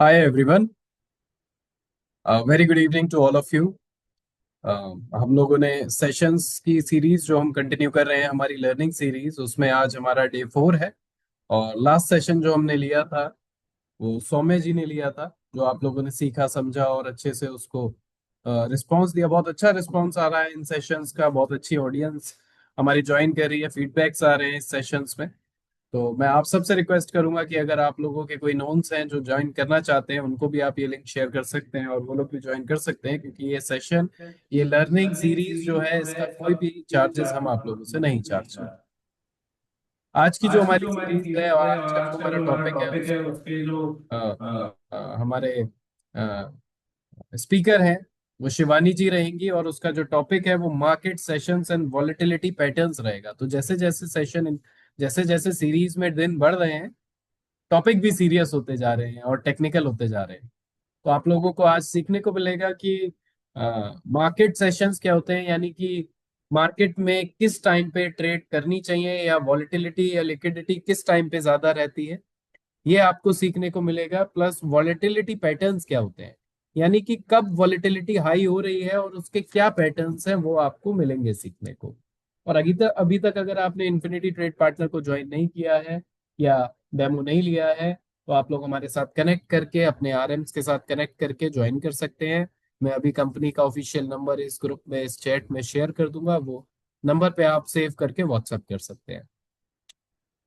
Hi everyone, very good evening to all of you. हम लोगों ने सेशंस की सीरीज जो हम कंटिन्यू कर रहे हैं, हमारी लर्निंग सीरीज, उसमें आज हमारा डे 4 है। और लास्ट सेशन जो हमने लिया था वो सौम्य जी ने लिया था। जो आप लोगों ने सीखा, समझा और अच्छे से उसको रिस्पांस दिया। बहुत अच्छा रिस्पांस आ रहा है इन सेशंस का, बहुत अच्छी ऑडियंस हमारी ज्वाइन कर रही है, फीडबैक्स आ रहे हैं इस सेशंस में। तो मैं आप सबसे रिक्वेस्ट करूंगा कि अगर आप लोगों के कोई नोन्स हैं जो ज्वाइन करना चाहते हैं, उनको भी आप ये लिंक शेयर कर सकते हैं और वो लोग भी ज्वाइन कर सकते हैं, क्योंकि ये सेशन, ये लर्निंग सीरीज जो है, इसका कोई भी चार्जेस हम आप लोगों से नहीं चार्ज करते। आज की जो हमारी सीरीज है और आज का जो हमारा टॉपिक है उस पे अ, हमारे स्पीकर हैं वो शिवानी जी रहेंगी, और उसका जो टॉपिक है वो market sessions and volatility patterns रहेगा। तो जैसे जैसे सेशन, जैसे जैसे सीरीज में दिन बढ़ रहे हैं, टॉपिक भी सीरियस होते जा रहे हैं और टेक्निकल होते जा रहे हैं। तो आप लोगों को आज सीखने को मिलेगा कि मार्केट सेशंस क्या होते हैं, यानी कि मार्केट में किस टाइम पे ट्रेड करनी चाहिए, या वॉलेटिलिटी या लिक्विडिटी किस टाइम पे ज्यादा रहती है, ये आपको सीखने को मिलेगा। प्लस वॉलेटिलिटी पैटर्न्स क्या होते हैं, यानी कि कब वॉलेटिलिटी हाई हो रही है और उसके क्या पैटर्न्स हैं, वो आपको मिलेंगे सीखने को। और अभी तक अगर आपने इन्फिनिटी ट्रेड पार्टनर को ज्वाइन नहीं किया है या डेमो नहीं लिया है, तो आप लोग हमारे साथ कनेक्ट करके, अपने आरएम्स के साथ कनेक्ट करके ज्वाइन कर सकते हैं। मैं अभी कंपनी का ऑफिशियल नंबर इस ग्रुप में, इस चैट में शेयर कर दूंगा। वो नंबर पे आप सेव करके व्हाट्सएप कर सकते हैं।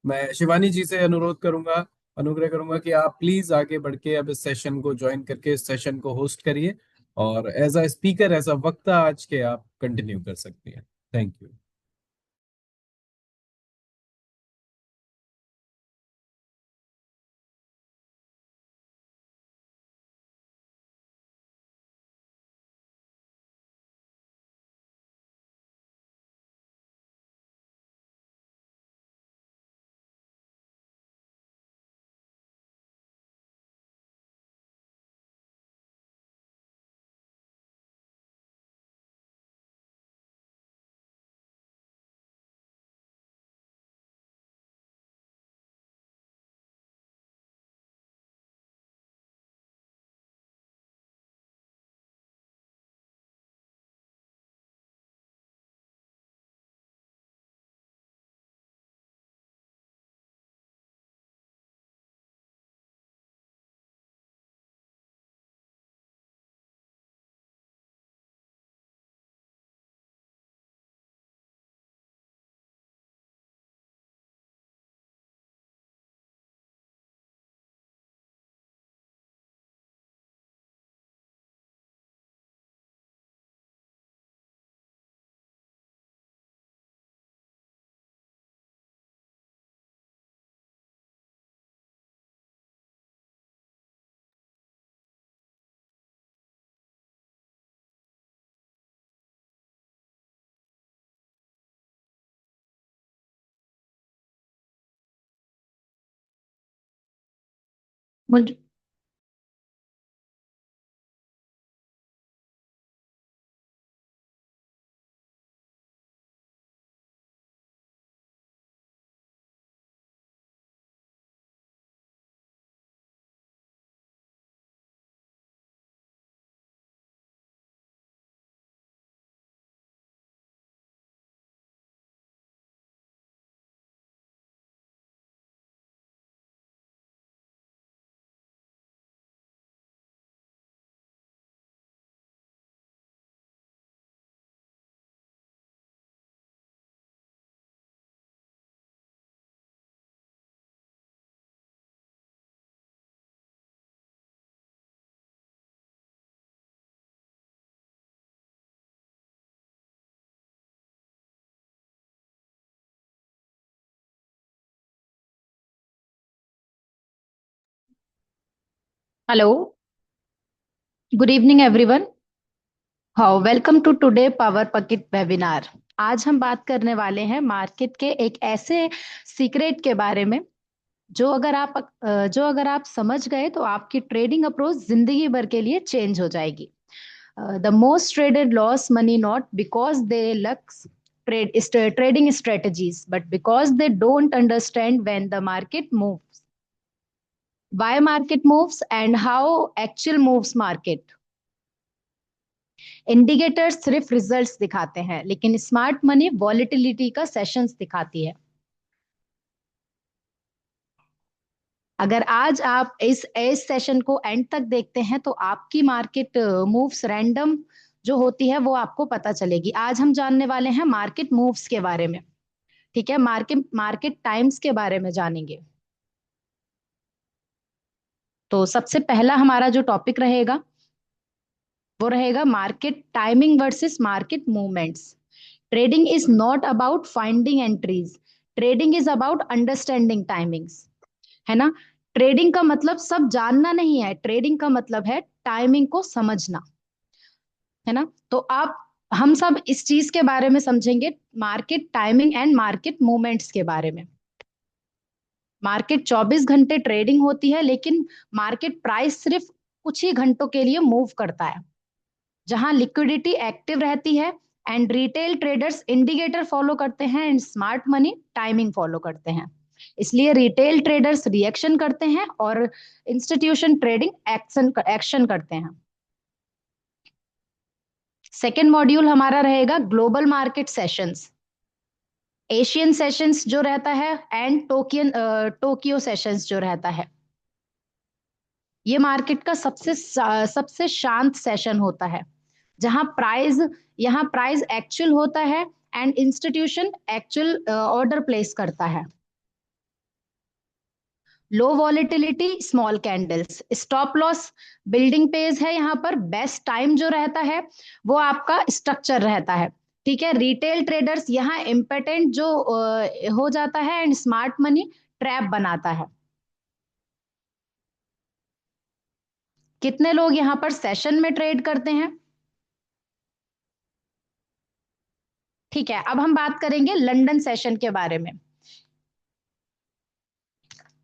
मैं शिवानी जी से अनुरोध करूंगा, अनुग्रह करूंगा कि आप प्लीज आगे बढ़ के अब इस सेशन को ज्वाइन करके इस सेशन को होस्ट करिए, और as a speaker, as a वक्ता आज के आप कंटिन्यू कर सकती हैं। Thank you. मुझ hello, good evening everyone. How welcome to today power pocket webinar. आज हम बात करने वाले हैं मार्केट के एक ऐसे सीक्रेट के बारे में जो अगर आप समझ गए तो आपकी ट्रेडिंग अप्रोच जिंदगी भर के लिए चेंज हो जाएगी। The most traded loss money not because they lux trading strategies but because they don't understand when the market moves. Why market moves and how actual moves market. Indicators सिर्फ results दिखाते हैं, लेकिन smart money volatility का sessions दिखाती है। अगर आज आप इस सेशन को एंड तक देखते हैं तो आपकी मार्केट मूव्स रैंडम जो होती है वो आपको पता चलेगी। आज हम जानने वाले हैं मार्केट मूव्स के बारे में। ठीक है, मार्केट मार्केट टाइम्स के बारे में जानेंगे। तो सबसे पहला हमारा जो टॉपिक रहेगा वो रहेगा market timing versus market movements. Trading is not about finding entries, trading is about understanding timings, है ना। ट्रेडिंग का मतलब सब जानना नहीं है, ट्रेडिंग का मतलब है टाइमिंग को समझना, है ना। तो आप हम सब इस चीज के बारे में समझेंगे, market timing and market movements के बारे में। मार्केट 24 घंटे ट्रेडिंग होती है, लेकिन मार्केट प्राइस सिर्फ कुछ ही घंटों के लिए मूव करता है। जहां लिक्विडिटी एक्टिव रहती है and retail traders indicator follow करते हैं and smart money timing follow करते हैं। इसलिए रिटेल ट्रेडर्स रिएक्शन करते हैं और इंस्टीट्यूशन ट्रेडिंग एक्शन एक्शन करते हैं। सेकेंड मॉड्यूल हमारा रहेगा global market sessions. Asian sessions जो रहता है एंड टोक्यो सेशंस जो रहता है। ये मार्केट का सबसे शांत सेशन होता है, जहां प्राइस यहाँ प्राइस एक्चुअल होता है and institution actual order place करता है। Low volatility small candles, stop loss building page है। यहाँ पर बेस्ट टाइम जो रहता है वो आपका स्ट्रक्चर रहता है। ठीक है, रिटेल ट्रेडर्स यहाँ इम्पोर्टेंट जो हो जाता है एंड स्मार्ट मनी ट्रैप बनाता है। कितने लोग यहाँ पर सेशन में ट्रेड करते हैं? ठीक है, अब हम बात करेंगे लंदन सेशन के बारे में।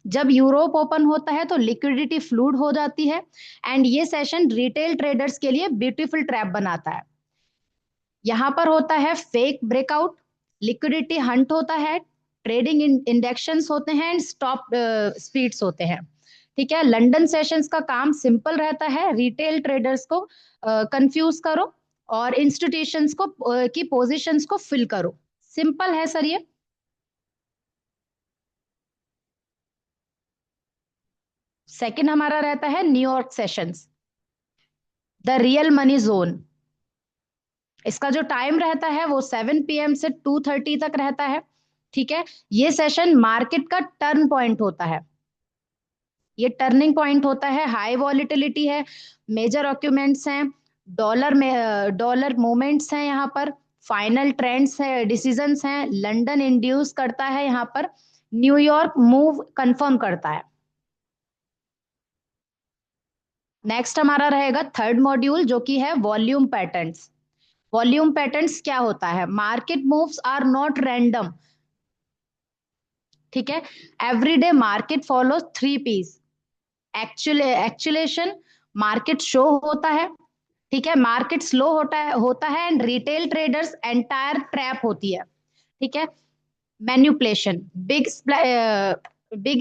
जब यूरोप ओपन होता है तो लिक्विडिटी फ्लूड हो जाती है एंड ये सेशन रिटेल ट्रेडर्स के लिए ब्यूटीफुल ट्रैप बनाता है। यहाँ पर होता है फेक ब्रेकआउट, लिक्विडिटी हंट होता है, ट्रेडिंग इंडेक्शंस होते हैं एंड स्टॉप स्पीड्स होते हैं। ठीक है, लंदन सेशंस का काम सिंपल रहता है, रिटेल ट्रेडर्स को कंफ्यूज करो और इंस्टीट्यूशंस को की पोजीशंस को फिल करो। सिंपल है सर ये। सेकंड हमारा रहता है New York sessions, the real money zone. इसका जो टाइम रहता है वो 7 PM से 2:30 तक रहता है। ठीक है, ये सेशन मार्केट का टर्न पॉइंट होता है, ये टर्निंग पॉइंट होता है। हाई वॉलिटिलिटी है, मेजर ऑक्यूमेंट्स हैं, डॉलर मूवमेंट्स हैं यहाँ पर, फाइनल ट्रेंड्स है, डिसीजंस हैं। लंदन इंड्यूस करता है यहाँ पर, न्यूयॉर्क मूव कंफर्म करता है। नेक्स्ट हमारा रहेगा थर्ड मॉड्यूल जो कि है वॉल्यूम पैटर्न्स। वॉल्यूम पैटर्न्स क्या होता है? Market moves are not random. ठीक है, everyday market follow 3 P's। Accumulation, market show होता है। ठीक है, मार्केट स्लो होता है and retail traders entire trap होती है। ठीक है, मैन्युपुलेशन, बिग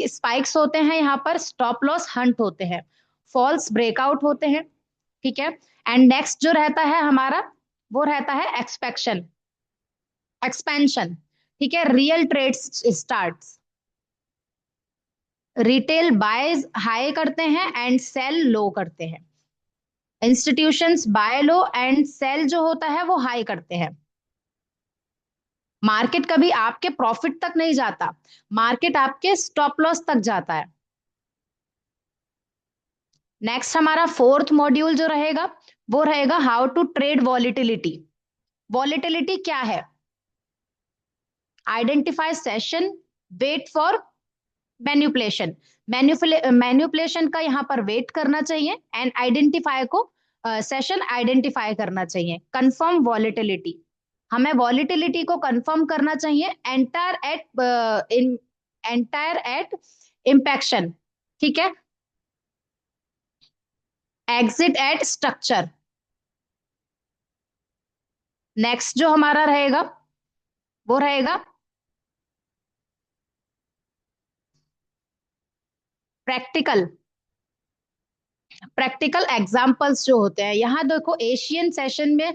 स्पाइक्स होते हैं यहाँ पर, स्टॉप लॉस हंट होते हैं, फॉल्स ब्रेकआउट होते हैं। ठीक है, एंड नेक्स्ट जो रहता है हमारा वो रहता है एक्सपेंशन। ठीक है, real trades starts. Retail buy high करते हैं एंड सेल लो करते हैं। Institutions buy low and sell जो होता है वो हाई करते हैं। मार्केट कभी आपके प्रॉफिट तक नहीं जाता, मार्केट आपके स्टॉप लॉस तक जाता है। नेक्स्ट हमारा फोर्थ मॉड्यूल जो रहेगा वो रहेगा how to trade volatility. Volatility क्या है? Identify session, wait for manipulation. Manipulation का यहाँ पर वेट करना चाहिए एंड आइडेंटिफाई को सेशन आइडेंटिफाई करना चाहिए। कंफर्म वॉलिटिलिटी, हमें वॉलिटिलिटी को कंफर्म करना चाहिए एंटायर एट इम्पैक्शन। ठीक है, एग्जिट एट स्ट्रक्चर। नेक्स्ट जो हमारा रहेगा वो रहेगा प्रैक्टिकल। प्रैक्टिकल एग्जांपल्स जो होते हैं, यहाँ देखो एशियन सेशन में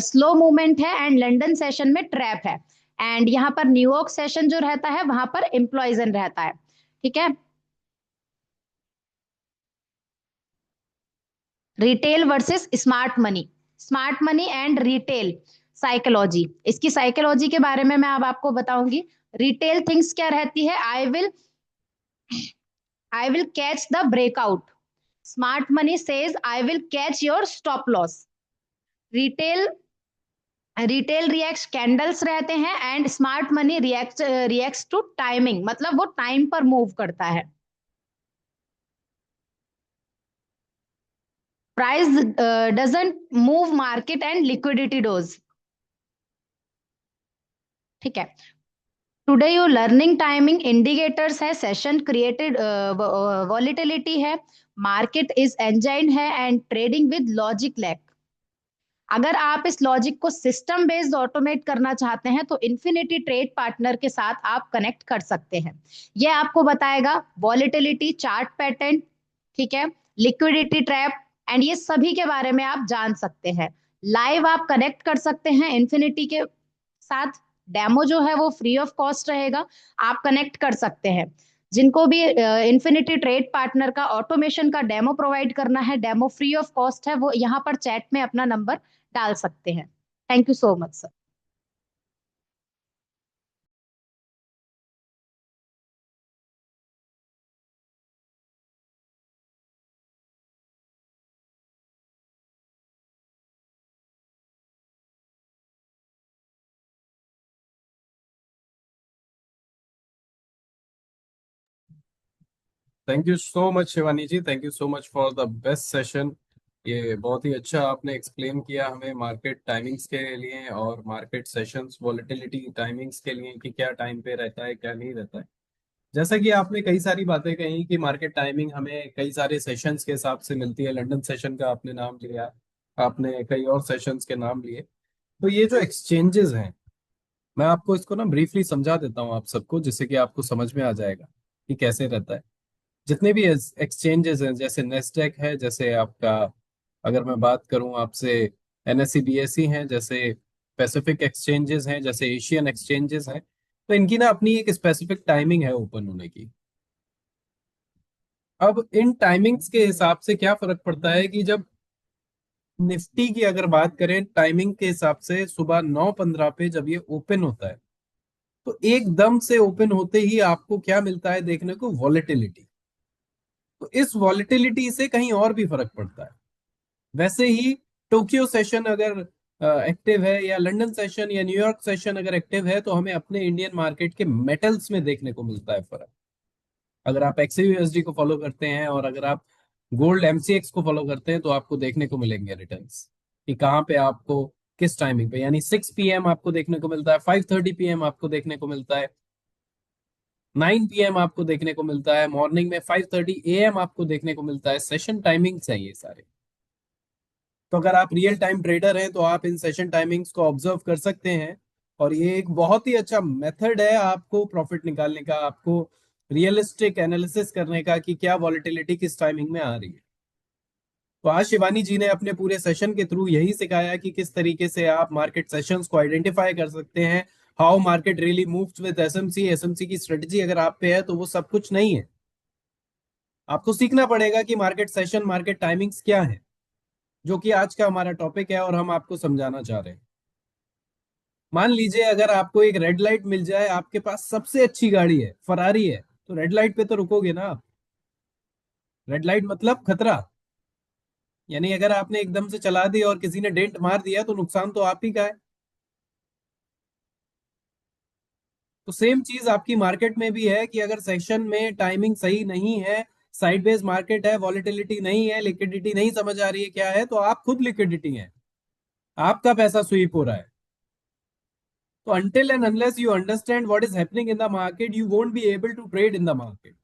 स्लो मूवमेंट है एंड लंदन सेशन में ट्रैप है, एंड यहाँ पर न्यूयॉर्क सेशन जो रहता है वहां पर एम्प्लॉयजन रहता है। ठीक है। Retail versus smart money and retail psychology, इसकी साइकोलॉजी के बारे में मैं अब आपको बताऊंगी। रिटेल थिंग्स क्या रहती है, I will catch the breakout. Smart money says I will catch your stop loss. Retail retail reacts candles रहते हैं and smart money reacts to timing, मतलब वो टाइम पर मूव करता है। Price doesn't move market and liquidity does. ठीक है। Today you learning timing indicators है, सेशन क्रिएटेड वॉलिटिलिटी है, मार्केट इज एंजाइन है and trading with logic lack. अगर आप इस लॉजिक को सिस्टम बेस्ड ऑटोमेट करना चाहते हैं तो इन्फिनिटी ट्रेड पार्टनर के साथ आप कनेक्ट कर सकते हैं। ये आपको बताएगा वॉलिटिलिटी चार्ट पैटर्न, ठीक है, लिक्विडिटी ट्रैप, एंड ये सभी के बारे में आप जान सकते हैं। लाइव आप कनेक्ट कर सकते हैं इन्फिनिटी के साथ। डेमो जो है वो फ्री ऑफ कॉस्ट रहेगा, आप कनेक्ट कर सकते हैं। जिनको भी इन्फिनिटी ट्रेड पार्टनर का ऑटोमेशन का डेमो प्रोवाइड करना है, डेमो फ्री ऑफ कॉस्ट है, वो यहाँ पर चैट में अपना नंबर डाल सकते हैं। Thank you so much sir. Thank you so much Shivani ji, thank you so much for the best session. ये बहुत ही अच्छा आपने एक्सप्लेन किया हमें मार्केट टाइमिंग्स के लिए और मार्केट सेशंस वॉलेटिलिटी टाइमिंग्स के लिए कि क्या टाइम पे रहता है क्या नहीं रहता है। जैसा कि आपने कई सारी बातें कही कि मार्केट टाइमिंग हमें कई सारे सेशंस के हिसाब से मिलती है, लंदन सेशन का आपने नाम लिया, आपने कई और सेशंस के नाम लिए। तो ये जो एक्सचेंजेस हैं, मैं आपको इसको ना ब्रीफली समझा देता हूँ आप सबको, जिससे कि आपको समझ में आ जाएगा कि कैसे रहता है। जितने भी एक्सचेंजेस हैं, जैसे नेस्डेक है, जैसे आपका अगर मैं बात करूं आपसे एनएससी बीएसई हैं, जैसे पैसिफिक एक्सचेंजेस हैं, जैसे एशियन एक्सचेंजेस हैं, तो इनकी ना अपनी एक स्पेसिफिक टाइमिंग है ओपन होने की। अब इन टाइमिंग्स के हिसाब से क्या फर्क पड़ता है कि जब निफ्टी की अगर बात करें टाइमिंग के हिसाब से, सुबह 9:15 पे जब ये ओपन होता है, तो एकदम से ओपन होते ही आपको क्या मिलता है देखने को, वॉलेटिलिटी। तो इस वॉलेटिलिटी से कहीं और भी फर्क पड़ता है। वैसे ही टोक्यो सेशन अगर एक्टिव है, या लंदन सेशन या न्यूयॉर्क सेशन अगर एक्टिव है, तो हमें अपने इंडियन मार्केट के मेटल्स में देखने को मिलता है फर्क। अगर आप एक्सयूएसडी को फॉलो करते हैं और अगर आप गोल्ड एमसीएक्स को फॉलो करते हैं, तो आपको देखने को मिलेंगे रिटर्न्स कि कहाँ पे आपको किस टाइमिंग पे, यानी 6 PM आपको देखने को मिलता है, 5:30 PM आपको देखने को मिलता है, 9 PM आपको देखने को मिलता है, मॉर्निंग में 5:30 AM आपको देखने को मिलता है। सेशन टाइमिंग्स हैं ये सारे। तो अगर आप रियल टाइम ट्रेडर हैं तो आप इन सेशन टाइमिंग्स को ऑब्जर्व कर सकते हैं, और ये एक बहुत ही अच्छा मेथड है आपको प्रॉफिट निकालने का, आपको रियलिस्टिक एनालिसिस करने का कि क्या वॉलेटिलिटी किस टाइमिंग में आ रही है। तो आज शिवानी जी ने अपने पूरे सेशन के थ्रू यही सिखाया कि किस तरीके से आप मार्केट सेशंस को आइडेंटिफाई कर सकते हैं। How market really moves with SMC, SMC की स्ट्रेटजी अगर आप पे है तो वो सब कुछ नहीं है। आपको सीखना पड़ेगा कि मार्केट सेशन मार्केट टाइमिंग्स क्या है, जो कि आज का हमारा टॉपिक है और हम आपको समझाना चाह रहे हैं। मान लीजिए अगर आपको एक रेड लाइट मिल जाए, आपके पास सबसे अच्छी गाड़ी है, फरारी है, तो रेड लाइट पे तो रुकोगे ना आप। रेड लाइट मतलब खतरा, यानी अगर आपने एकदम से चला दी और किसी ने डेंट मार दिया तो नुकसान तो आप ही का है। तो सेम चीज आपकी मार्केट में भी है कि अगर सेशन में टाइमिंग सही नहीं है, साइडवेज मार्केट है, वॉलेटिलिटी नहीं है, लिक्विडिटी नहीं समझ आ रही है क्या है, तो आप खुद लिक्विडिटी है, आपका पैसा स्वीप हो रहा है। तो until and unless you understand what is happening in the market, you won't be able to trade in the market.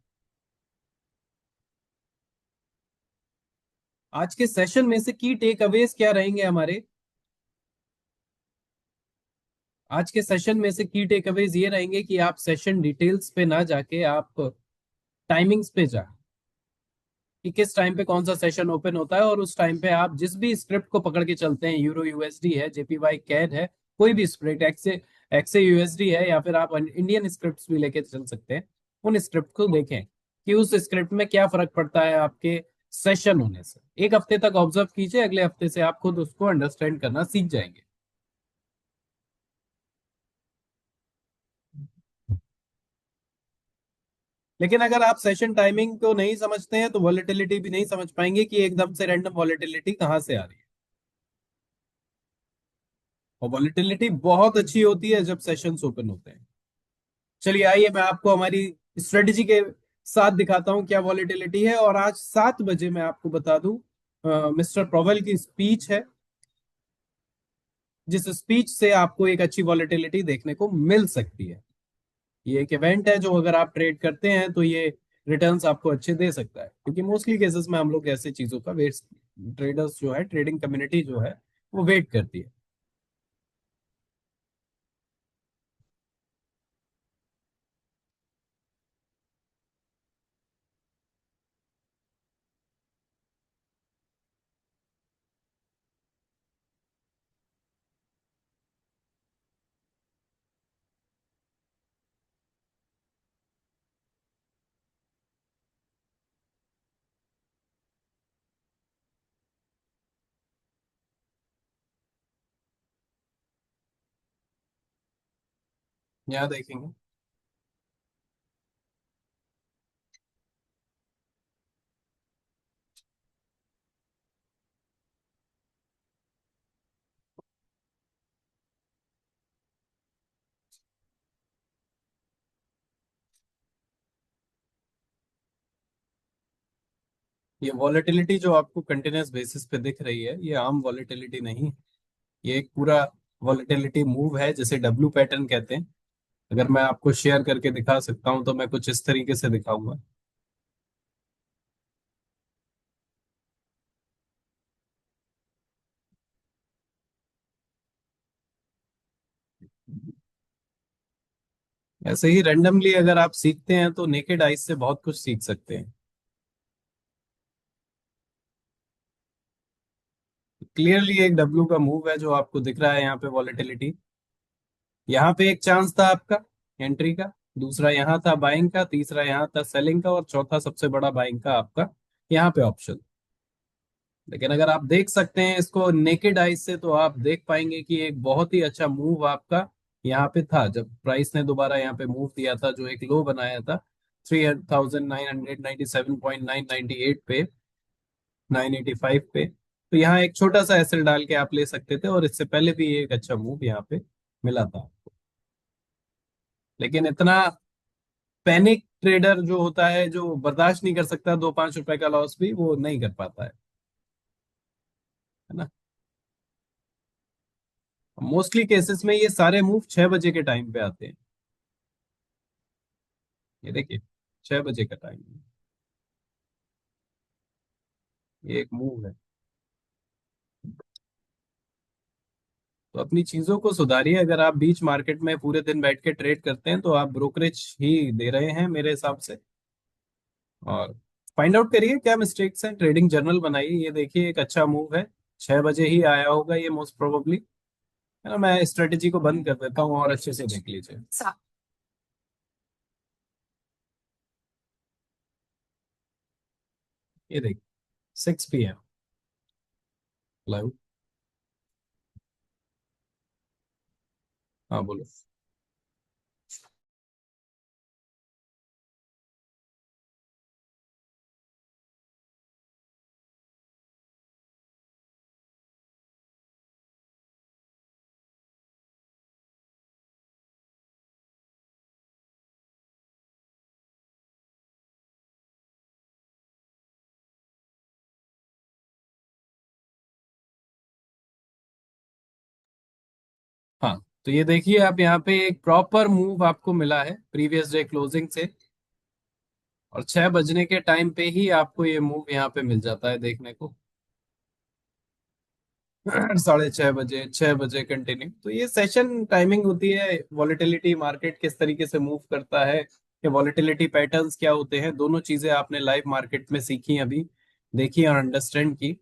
आज के सेशन में से की टेक अवेज क्या रहेंगे हमारे? आज के सेशन में से की टेक अवेज ये रहेंगे कि आप सेशन डिटेल्स पे ना जाके आप टाइमिंग्स पे जा, कि किस टाइम पे कौन सा सेशन ओपन होता है, और उस टाइम पे आप जिस भी स्क्रिप्ट को पकड़ के चलते हैं, यूरो यूएसडी है, जेपीवाई कैड है, कोई भी स्क्रिप्ट, एक्से एक्से यूएसडी है, या फिर आप इंडियन स्क्रिप्ट भी लेके चल सकते हैं, उन स्क्रिप्ट को देखें कि उस स्क्रिप्ट में क्या फर्क पड़ता है आपके सेशन होने से। एक हफ्ते तक ऑब्जर्व कीजिए, अगले हफ्ते से आप खुद उसको अंडरस्टैंड करना सीख जाएंगे। लेकिन अगर आप सेशन टाइमिंग को नहीं समझते हैं तो वॉलेटिलिटी भी नहीं समझ पाएंगे कि एकदम से रैंडम वॉलेटिलिटी कहाँ से आ रही है। और वॉलेटिलिटी बहुत अच्छी होती है जब सेशंस ओपन होते हैं। चलिए आइए मैं आपको हमारी स्ट्रेटेजी के साथ दिखाता हूं क्या वॉलेटिलिटी है। और आज 7 बजे मैं आपको बता दूं, मिस्टर प्रोवेल की स्पीच है, जिस स्पीच से आपको एक अच्छी वॉलेटिलिटी देखने को मिल सकती है। ये एक इवेंट है जो अगर आप ट्रेड करते हैं तो ये रिटर्न्स आपको अच्छे दे सकता है, क्योंकि मोस्टली केसेस में हम लोग ऐसे चीजों का वेट, ट्रेडर्स जो है, ट्रेडिंग कम्युनिटी जो है, वो वेट करती है। यहाँ देखेंगे, ये वॉलेटिलिटी जो आपको कंटिन्यूस बेसिस पे दिख रही है, ये आम वॉलेटिलिटी नहीं है। ये एक पूरा वॉलेटिलिटी मूव है, जिसे डब्ल्यू पैटर्न कहते हैं। अगर मैं आपको शेयर करके दिखा सकता हूं तो मैं कुछ इस तरीके से दिखाऊंगा। ऐसे ही रैंडमली अगर आप सीखते हैं तो नेकेड आइज से बहुत कुछ सीख सकते हैं। क्लियरली एक डब्ल्यू का मूव है जो आपको दिख रहा है यहाँ पे वॉलेटिलिटी। यहाँ पे एक चांस था आपका एंट्री का, दूसरा यहाँ था बाइंग का, तीसरा यहाँ था सेलिंग का, और चौथा सबसे बड़ा बाइंग का आपका यहाँ पे ऑप्शन। लेकिन अगर आप देख सकते हैं इसको नेकेड आइज से, तो आप देख पाएंगे कि एक बहुत ही अच्छा मूव आपका यहाँ पे था, जब प्राइस ने दोबारा यहाँ पे मूव दिया था, जो एक लो बनाया था 3997.998 पे, 985 पे। तो यहाँ एक छोटा सा एसएल डाल के आप ले सकते थे, और इससे पहले भी एक अच्छा मूव यहाँ पे मिला था। लेकिन इतना पैनिक ट्रेडर जो होता है, जो बर्दाश्त नहीं कर सकता 2-5 रुपए का लॉस भी, वो नहीं कर पाता है ना। मोस्टली केसेस में ये सारे मूव 6 बजे के टाइम पे आते हैं। ये देखिए, 6 बजे का टाइम, ये एक मूव है। तो अपनी चीजों को सुधारिए। अगर आप बीच मार्केट में पूरे दिन बैठ के ट्रेड करते हैं तो आप ब्रोकरेज ही दे रहे हैं मेरे हिसाब से। और फाइंड आउट करिए क्या मिस्टेक्स हैं, ट्रेडिंग जर्नल बनाइए। ये देखिए एक अच्छा मूव है, 6 बजे ही आया होगा ये मोस्ट प्रोबेबली, है ना। मैं स्ट्रेटेजी को बंद कर देता हूँ और अच्छे से देख लीजिए। ये देखिए, 6 PM लाइव। हाँ बोलो। हाँ, तो ये देखिए आप, यहाँ पे एक प्रॉपर मूव आपको मिला है प्रीवियस डे क्लोजिंग से, और 6 बजने के टाइम पे ही आपको ये मूव यहाँ पे मिल जाता है देखने को। 6:30 बजे, 6 बजे कंटिन्यू। तो ये सेशन टाइमिंग होती है। वॉलेटिलिटी मार्केट किस तरीके से मूव करता है, ये वॉलेटिलिटी पैटर्न्स क्या होते हैं, दोनों चीजें आपने लाइव मार्केट में सीखी अभी। देखी और अंडरस्टैंड की।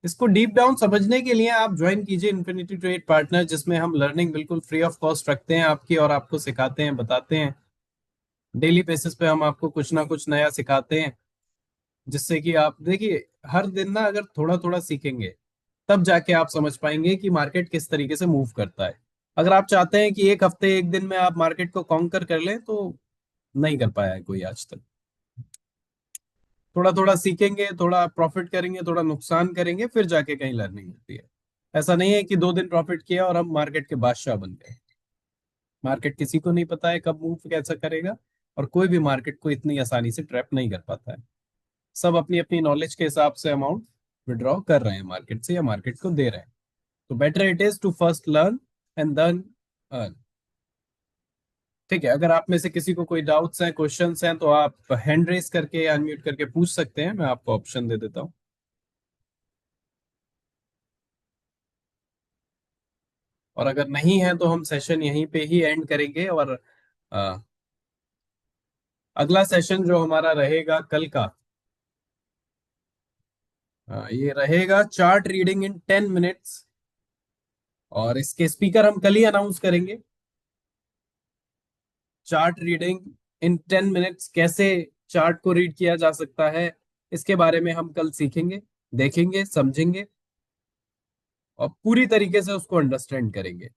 इसको डीप डाउन समझने के लिए आप ज्वाइन कीजिए इन्फिनिटी ट्रेड पार्टनर, जिसमें हम लर्निंग बिल्कुल फ्री ऑफ कॉस्ट रखते हैं आपकी, और आपको सिखाते हैं, बताते हैं। डेली बेसिस पे हम आपको कुछ ना कुछ नया सिखाते हैं, जिससे कि आप देखिए हर दिन ना अगर थोड़ा थोड़ा सीखेंगे तब जाके आप समझ पाएंगे कि मार्केट किस तरीके से मूव करता है। अगर आप चाहते हैं कि एक हफ्ते एक दिन में आप मार्केट को कॉन्कर कर लें, तो नहीं कर पाया है कोई आज तक। थोड़ा थोड़ा सीखेंगे, थोड़ा प्रॉफिट करेंगे, थोड़ा नुकसान करेंगे, फिर जाके कहीं लर्निंग होती है। ऐसा नहीं है कि 2 दिन प्रॉफिट किया और हम मार्केट के बादशाह बन गए। मार्केट किसी को नहीं पता है कब मूव कैसा करेगा, और कोई भी मार्केट को इतनी आसानी से ट्रैप नहीं कर पाता है। सब अपनी अपनी नॉलेज के हिसाब से अमाउंट विड्रॉ कर रहे हैं मार्केट से, या मार्केट को दे रहे हैं। तो better it is to first learn and then earn. ठीक है, अगर आप में से किसी को कोई डाउट्स हैं, क्वेश्चंस हैं, तो आप हैंड रेस करके या अनम्यूट करके पूछ सकते हैं, मैं आपको ऑप्शन दे देता हूँ। और अगर नहीं है तो हम सेशन यहीं पे ही एंड करेंगे, और अ, अगला सेशन जो हमारा रहेगा कल का, ये रहेगा चार्ट रीडिंग इन 10 मिनट्स। और इसके स्पीकर हम कल ही अनाउंस करेंगे। चार्ट रीडिंग इन 10 मिनट्स, कैसे चार्ट को रीड किया जा सकता है, इसके बारे में हम कल सीखेंगे, देखेंगे, समझेंगे, और पूरी तरीके से उसको अंडरस्टैंड करेंगे।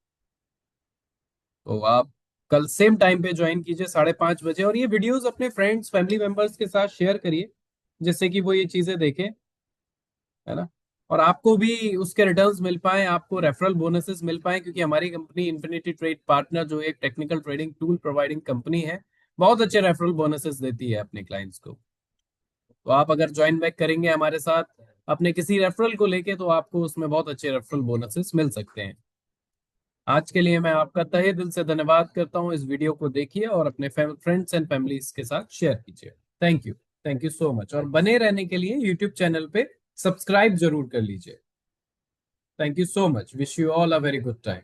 तो आप कल सेम टाइम पे ज्वाइन कीजिए 5:30 बजे, और ये वीडियोस अपने फ्रेंड्स फैमिली मेंबर्स के साथ शेयर करिए, जिससे कि वो ये चीजें देखें, है ना। और आपको भी उसके रिटर्न्स मिल पाए, आपको रेफरल बोनसेस मिल पाए, क्योंकि हमारी कंपनी इन्फिनिटी ट्रेड पार्टनर जो एक technical trading tool providing company है, बहुत अच्छे रेफरल बोनसेस देती है अपने क्लाइंट्स को। तो आप अगर ज्वाइन बैक करेंगे हमारे साथ अपने किसी रेफरल को लेके, तो आपको उसमें बहुत अच्छे रेफरल बोनसेस मिल सकते हैं। आज के लिए मैं आपका तहे दिल से धन्यवाद करता हूँ। इस वीडियो को देखिए और अपने फ्रेंड्स एंड फैमिलीज के साथ शेयर कीजिए। Thank you. Thank you so much, और बने रहने के लिए यूट्यूब चैनल पे सब्सक्राइब जरूर कर लीजिए। Thank you so much, wish you all a very good time.